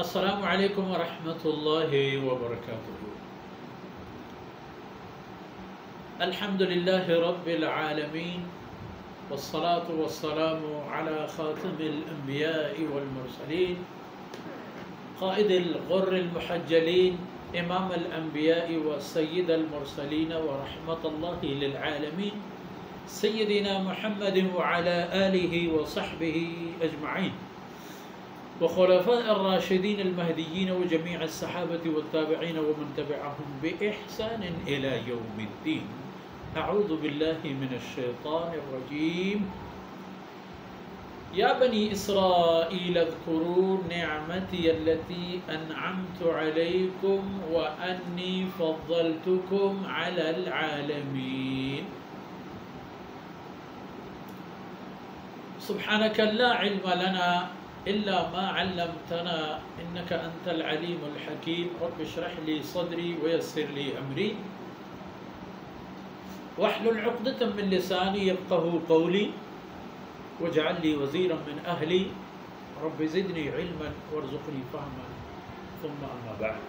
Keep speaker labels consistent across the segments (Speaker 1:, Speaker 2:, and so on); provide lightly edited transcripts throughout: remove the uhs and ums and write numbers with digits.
Speaker 1: السلام علیکم ورحمۃ اللہ وبرکاتہ۔ الحمد للہ رب العالمین والصلاة والسلام على خاتم الانبیاء والمرسلین قائد الغر المحجلین امام الانبیاء وسید المرسلین ورحمۃ اللہ للعالمین سیدنا محمد وعلى آلہ وصحبہ اجمعین وخلفاء الراشدين المهديين وجميع الصحابة والتابعين ومن تبعهم بإحسان إلى يوم الدين. أعوذ بالله من الشيطان الرجيم. يا بني إسرائيل اذكروا نعمتي التي أنعمت عليكم وأني فضلتكم على العالمين. سبحانك لا علم لنا إلا ما علمتنا إنك أنت العليم الحكيم. رب اشرح لي صدري ويسر لي أمري واحلل عقدة من لساني يفقهوا قولي واجعل لي وزيرا من أهلي رب زدني علما وارزقني فهما. ثم أما بعد.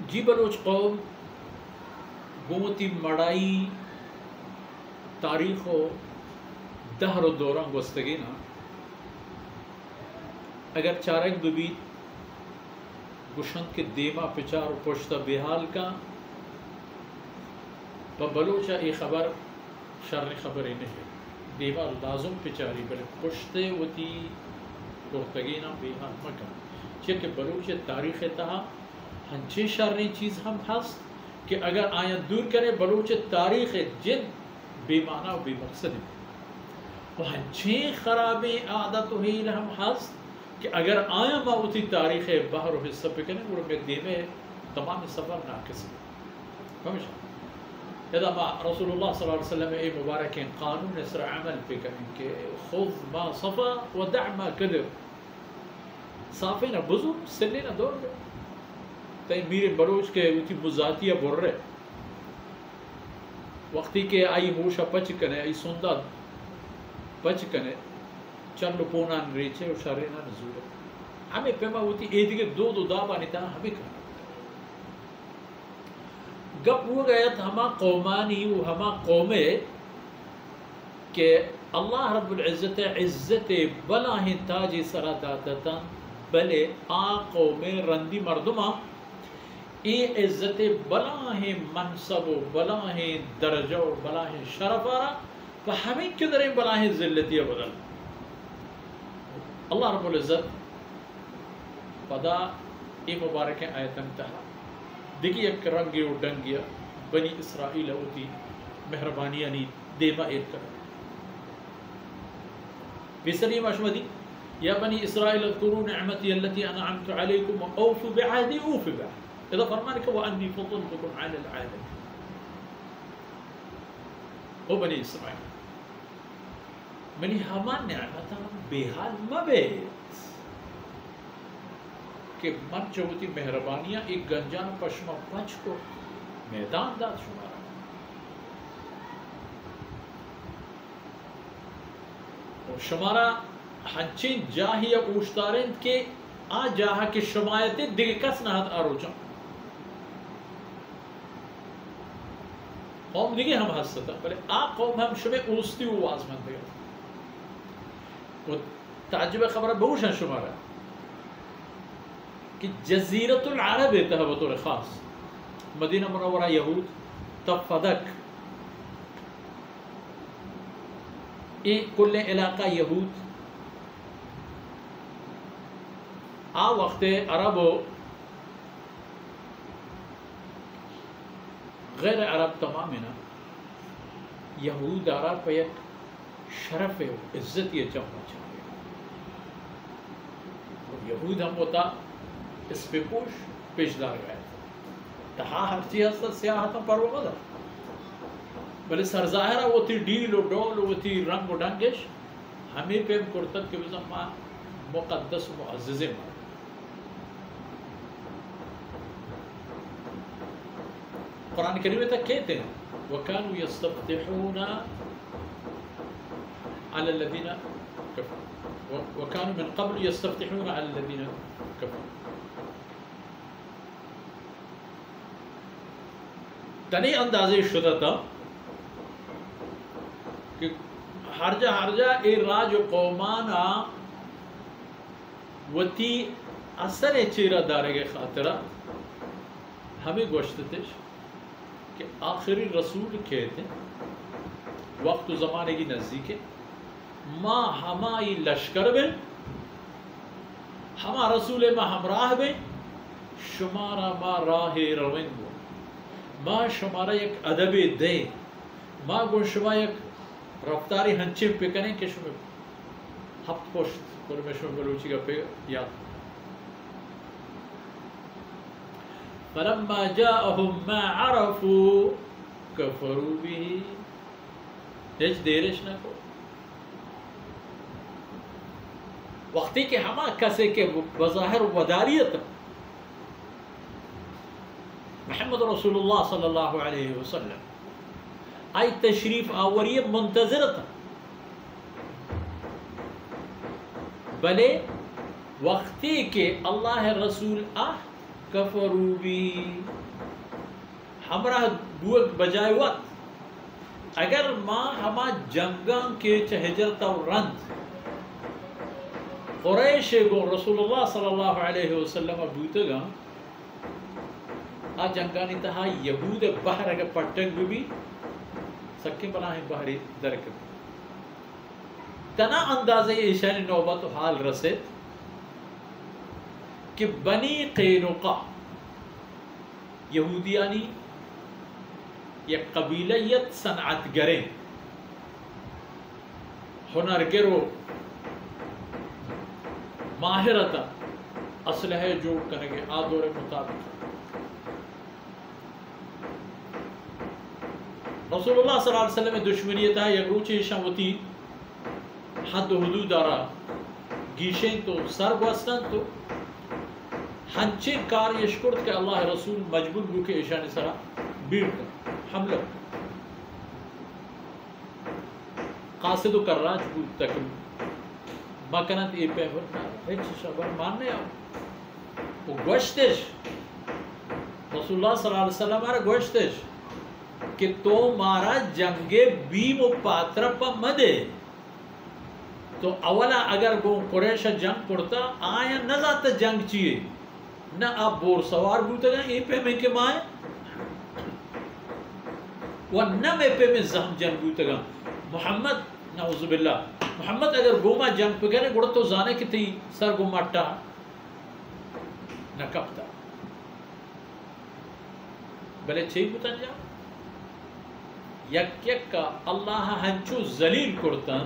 Speaker 1: جی بلوچ قوم گوتی مڑائی تاریخ و دهر و دوران گستگینا اگر چارک ببید گشند کے دیما پچار و پشتا بحال کا بلوچا ای خبر شر خبری نہیں دیما لازم پچاری بلے پشتے وتی گستگینا بحال مکان چیئے بلوچ تاریخ تہا ہنچے شرنی چیز ہم ہست کہ اگر آیاں دور کرے بلوچ تاریخ جن بے معنی و بے مقصد ہے وہنچیں خرابیں عادت ہوئی لہم ہست کہ اگر آیا ماوتی تاریخ بحر و حصہ پہ کریں وہ میں دیمے تمام سفر ناقص ہے ہمیشہ اذا ما رسول اللہ صلی اللہ علیہ وسلم اے مبارک قانون اسر عمل پہ کریں کہ خذ ما صفا ودع ما قدر صافی نہ بزرگ سلی نہ دور گئے تائی میرے بلوچ کے اوٹی مزاتیہ بر رہے وقتی کہ آئی موشا پچ کنے آئی سندہ پچ کنے چلو پونان ریچے اور شرینا نزولے ہمیں پیما ہوتی ایدی کے دو دابا نیتا ہمیں کھانا گپ وہ گیا تھا ہما قومانی و ہما قومے کہ اللہ رب العزت عزت بلاہیں تاجی سرا داتتا بلے آ قومے رندی مردمہ ای عزت بلاہیں منصب و بلاہیں درجہ و بلاہیں شرف آرہ فہمیں کدر این بلاہیں ذلتیہ بدل اللہ رب العزت پدا ای مبارک آیت انتہا دیکھی ایک رنگی و ڈنگیا بنی اسرائیل ہوتی مہربانیانی دیما ایک کر بسریم اشمدی یا بنی اسرائیل اذکروا نعمتی التي انعمت علیکم اوفوا بعہدی اوف بعہد اذا فرمانے کہ وانی فضلتکم علی العالمین او بنی اسرائیل منی ہمان نعمتا بحال مبیت کہ من چوتی مہربانیاں ایک گنجان پشمہ پنچ کو میدان داد شمارا اور شمارا ہنچین جاہی اوشتارین کے آ جاہا کے شمایت دیگے کس نہت آروچا قوم دیگے ہم حسدتا بلے آ قوم ہم شمع اوستی و وازمند دیگا وہ تعجب خبر بہوش ہیں شمارا کہ جزیرت العرب ہے بطور خاص مدینہ منورہ یہود تفدک یہ کل علاقہ یہود آ وقت عرب و غیر عرب تمام ہے نا یہود عرب پہ ایک شرف ہے عزت یہ چاہنا چاہیے یہود ہم ہوتا اس پہ پوش پیشدار گئے تہا ہر چیز سیاحتا پر وہ مدر بلے سرظاہرہ وہ تھی ڈیل و ڈول وہ تھی رنگ و ڈنگش ہمیں پہ کرتد کے وزن ماں مقدس و معزز ماں قرآن کریم تک کہتے ہیں وَكَانُوا يَسْتَفْتِحُونَ على الذين كفروا وكانوا من قبل يستفتحون على الذين كفروا. تنی اندازے شدہ تھا کہ ہرجا اے راج قومانا وتی اثر چیرہ دارے خاطرہ ہمیں گوشتش کہ آخری رسول کہتے ہیں وقت و زمانے کی نزدیک ہے ما ہمائی لشکر بن ہما رسول ما ہمراہ بن شمارا ما راہ روین بو ما شمارا یک ادب دے ما گو شما یک رفتاری ہنچے پکنے کہ شما ہفت پوشت پر میں شما بلوچی کا پہ یاد فلما جاءهم ما عرفوا كفروا به ہیچ دیرش نہ کو وقتی کہ ہما کسے کے بظاہر وداریت محمد رسول اللہ صلی اللہ علیہ وسلم آئی تشریف آوری منتظرت بلے وقتی کہ اللہ رسول کفروا بھی ہمراہ دوک بجائے وقت اگر ما ہما جنگاں کے چہجرتا و رند قریش گو رسول اللہ صلی اللہ علیہ وسلم بوتگا آ جنگانی تہا یہود بحر اگر پٹک بھی سکے بناہیں بحری درکت تنا اندازہ ایشانی نوبت و حال رسید کہ بنی قینقاع یہودیانی یک قبیلیت صنعتگریں ہنرگرو ماہرتا اسلحہ جوڑ کرنگے آدور مطابق رسول اللہ صلی اللہ علیہ وسلم دشمنیت ہے یک روچی شموتی حد حدود دارا گیشیں تو سر گوستن تو ہنچے کار یشکرت کہ اللہ رسول مجبور بو کے ایشان سرا بیڑ کر حملہ قاصد و کراج بود تک مکنت ای پیغمبر ہیچ شبر ماننے آؤ وہ گوشتش رسول اللہ صلی اللہ علیہ وسلم مارا گوشتش کہ تو مارا جنگ بیم و پاتر پا مدے تو اولا اگر گو قریش جنگ پڑتا آیا نزات جنگ چیئے نہ آپ بور سوار بوتا گا ای پہ میں کے مائیں و نہ میں پہ میں زہم جنگ بوتا گا محمد نعوذ باللہ محمد اگر گوما جنگ پہ گئے گوڑا تو زانے کی تھی سر گوما ٹا نہ کپتا بلے چھئی بوتا جا یک یک کا اللہ ہنچو ذلیل کرتا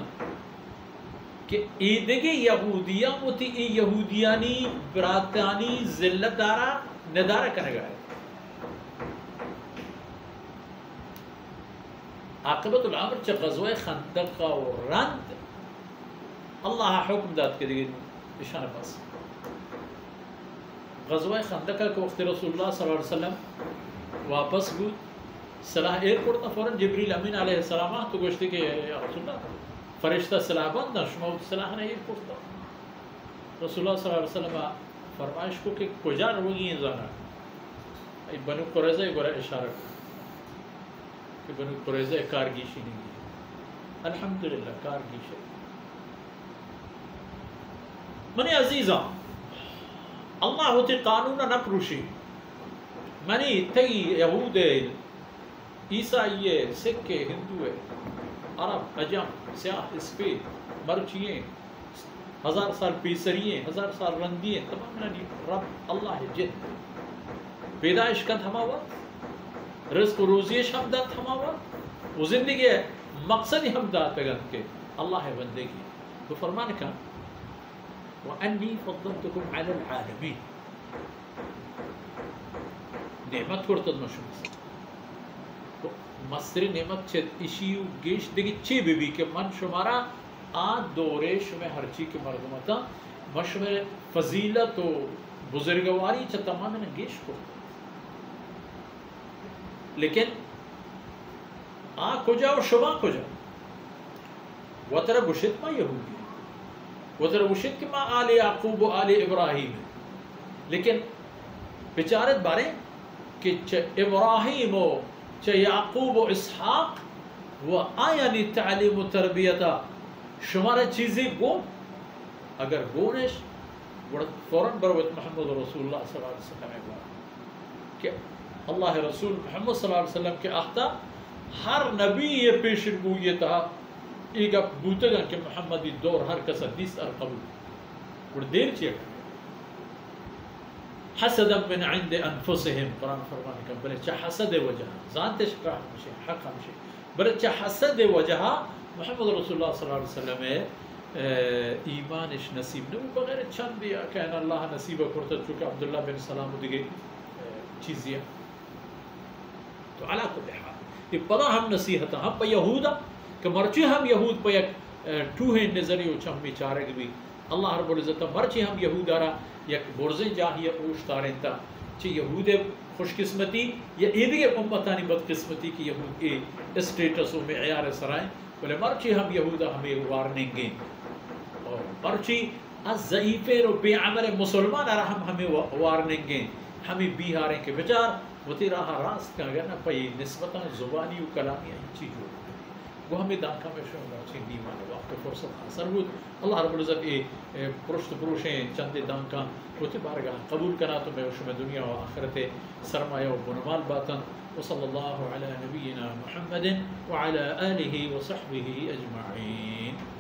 Speaker 1: کہ ایدگی یہودیاں ہوتی ای یہودیانی براتانی ذلت دارا ندارہ کرنے گا ہے عاقبت العمر چا غزوہ خندق و رند اللہ حکم داد کے دیگے اشانہ پاس غزوہ خندق کے وقت رسول اللہ صلی اللہ علیہ وسلم واپس بود صلاح ایرپورٹ نا فوراں جبریل امین علیہ السلام تو گوشتے کہ یا رسول اللہ فرشتہ صلاح بند شما صلاح نے ایرپورٹ تا رسول اللہ صلی اللہ علیہ وسلم فرمائش کو کہ کجا روگی ہیں زانا بنو قریظہ گورا اشارہ کہ بنو قریظہ کارگیشی نہیں گئی الحمدللہ کارگیشی منی عزیزاں اللہ ہوتی قانون نپروشی منی تئی یہود عیسائی سکھ ہندو عرب عجم سیاہ اسپین مرچییں 1000 سال پیسرییں 1000 سال رندییں تمام نانی رب اللہ ہے جن پیدائش کا تھما وقت رزق و روزیش ہم داد تھما وقت وہ زندگی ہے مقصد ہم داد پیغن کے اللہ ہے بندگی تو فرمانے کا وَأَنِّي فَضَّلْتُكُمْ عَلَى الْعَالَمِينَ نعمت کرتد مشروع تو مصر نعمت چھت اشیو گیش دیگی چی بی بی کہ من شمارا آن دوریش میں ہر چی کے مردمتا مشمر فضیلت و بزرگواری چھت تمام نے گیش کرتد لیکن آن کجا و شما کجا وترى بشت ما يهودي وترى بشت ما آل يعقوب و آل ابراہیم لیکن بچارت بارے کہ ابراہیم و یعقوب و اسحاق و آیانی تعلیم و تربیتا شمارا چیزیں گو اگر گونش فوراً بروت محمد رسول اللہ صلی اللہ علیہ وسلم کہ اللہ رسول محمد صلی اللہ علیہ وسلم کے آختا ہر نبی یہ پیشن گو یہ تھا ایک اب بوتگا کہ محمدی دور ہر کس حدیث قبول اور دیر چیئے حسدا من عند انفسهم قرآن فرمانے کا بلے چا حسد وجہ ذانتے شکرہ ہمشے حق ہمشے بلے چا حسد وجہ محمد رسول اللہ صلی اللہ علیہ وسلم ایمانش نصیب نو بغیر چند بھی کہنا اللہ نصیبہ کرتا چکا عبداللہ بن سلام دیگے چیزیاں تو علا کل حال یہ پدا ہم نصیحتا ہم پا یہودا کہ مرچی ہم یہود پا یک ٹوہیں نظری و چمی چارک بھی اللہ رب العزت مرچی ہم یہود آرہ یک برزیں جاہی اوشتاریں تا چی یہود خوش قسمتی یا ایدگے امتانی بد قسمتی کی یہود کے اسٹیٹس و معیار سرائیں بلے مرچی ہم یہودا ہمیں وارنیں گے اور مرچی از ضعیفین و بے عمل مسلمان آرہ ہمیں وارنیں گے ہمیں بیہاریں کے بچار وہ تی راہ راست کا گا نا پئی نسبتاً زبانی و کلامی ہنچی جو وہ ہمیں دانکہ میں شوگا چین دیمان وقت فرصت حاصل بود اللہ رب العزت پرشت پروشیں چند دانکہ وہ تی بارگاہ قبول کرنا تو میں شما دنیا و آخرت سرمایہ و بنمال باطن وصلی اللہ علی نبینا محمد وعلى آلہ وصحبہ اجمعین.